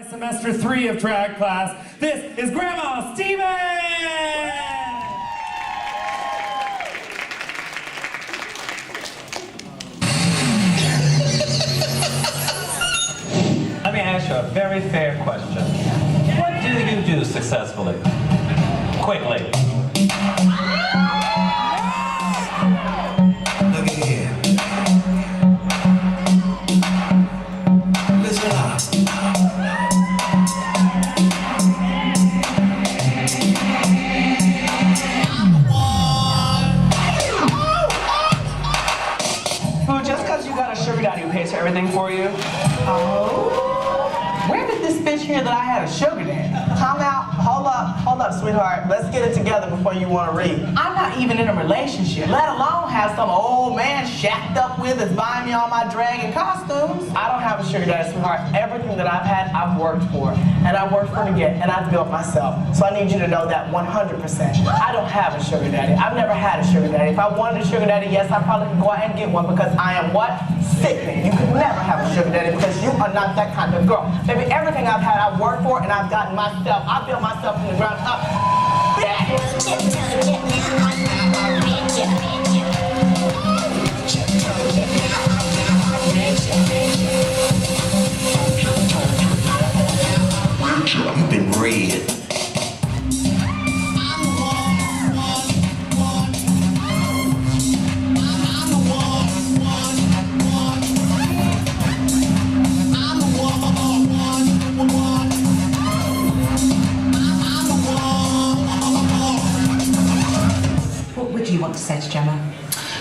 Semester 3 of drag class. This is Grandma Steven! Let me ask you a very fair question. What do you do successfully? Quickly. Look at here. Listen up. Well, just because you got a sugar daddy who pays for everything for you. Oh. Where did this bitch hear that I had a sugar daddy? Time out. Hold up, sweetheart. Let's get it together before you want to read. I'm not even in a relationship, let alone have some old man shacked up with that's buying me all my drag and costumes. I don't have a sugar daddy, sweetheart. Everything that I've had, I've worked for. And I've worked for it again, and I've built myself. So I need you to know that 100%. I don't have a sugar daddy. I've never had a sugar daddy. If I wanted a sugar daddy, yes, I probably could go out and get one because I am what? Sickening. You could never have a sugar daddy because you are not that kind of girl. Baby, everything I've had, I've worked for, and I've gotten myself. I built myself from the ground up. You've been read. What would you want to say to Gemma?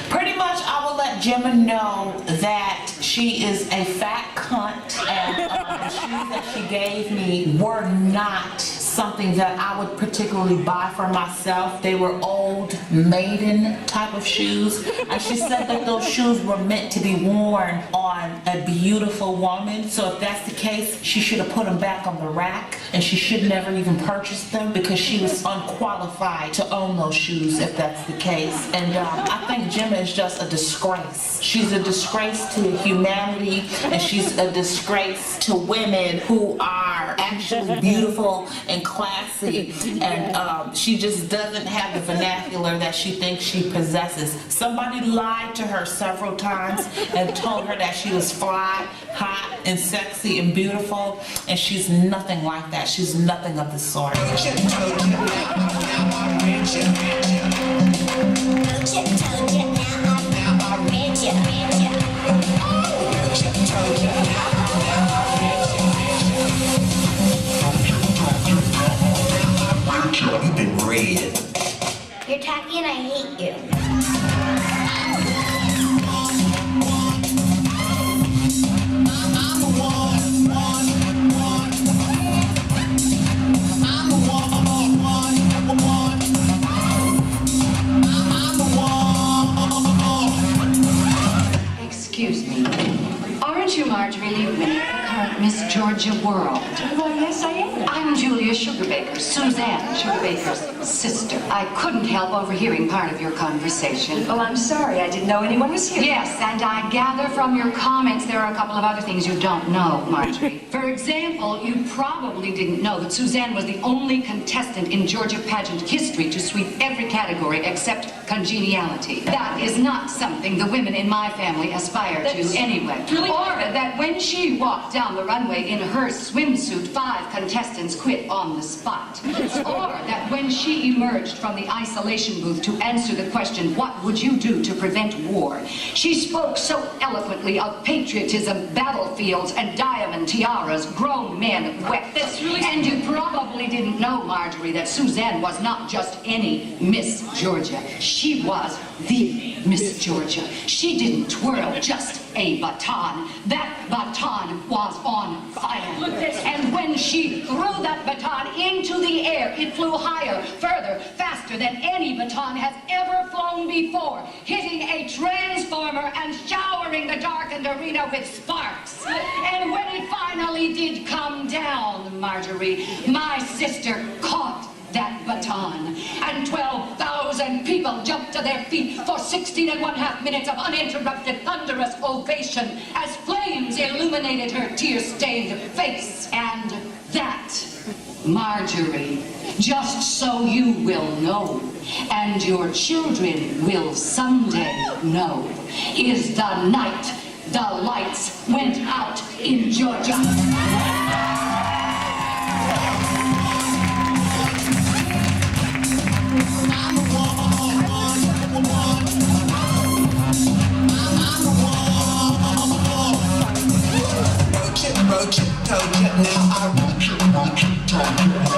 Pretty much, I will let Gemma know that she is a fat cunt, and the shoes that she gave me were not something that I would particularly buy for myself. They were old maiden type of shoes, and she said that those shoes were meant to be worn on a beautiful woman. So if that's the case, she should have put them back on the rack, and she should never even purchase them because she was unqualified to own those shoes if that's the case. And I think Gemma is just a disgrace. She's a disgrace to humanity, and she's a disgrace to women who are actually beautiful and classy, and she just doesn't have the vernacular that she thinks she possesses. Somebody lied to her several times and told her that she was fly, hot, and sexy and beautiful, and she's nothing like that. She's nothing of the sort. You've been read. You're tacky and I hate you. Excuse me. Aren't you Marjorie Lieberman, the current Miss Georgia World? Well, yes, I am. I'm Julia Sugarbaker, Suzanne Sugarbaker's sister. I couldn't help overhearing part of your conversation. Oh, I'm sorry. I didn't know anyone was here. Yes, and I gather from your comments there are a couple of other things you don't know, Marjorie. For example, you probably didn't know that Suzanne was the only contestant in Georgia pageant history to sweep every category except congeniality. That is not something the women in my family aspire to anyway. Really? Or that when she walked down the runway in her swimsuit, 5 contestants quit on the spot. Or that when she emerged from the isolation booth to answer the question, what would you do to prevent war? She spoke so eloquently of patriotism, battlefields, and diamond tiaras grown men wept. And you probably didn't know, Marjorie, that Suzanne was not just any Miss Georgia. She was the Miss Georgia. She didn't twirl just a baton. That baton was on fire. And when she threw that baton into the air, it flew higher, further, faster than any baton has ever flown before, hitting a transformer and showering the darkened arena with sparks. And when it finally did come down, Marjorie, my sister caught that baton, and 12,000 people jumped to their feet for 16½ minutes of uninterrupted thunderous ovation as flames illuminated her tear-stained face. And Marjorie, just so you will know, and your children will someday know, is the night the lights went out in Georgia. Roach it, told you, now I roach it, told you.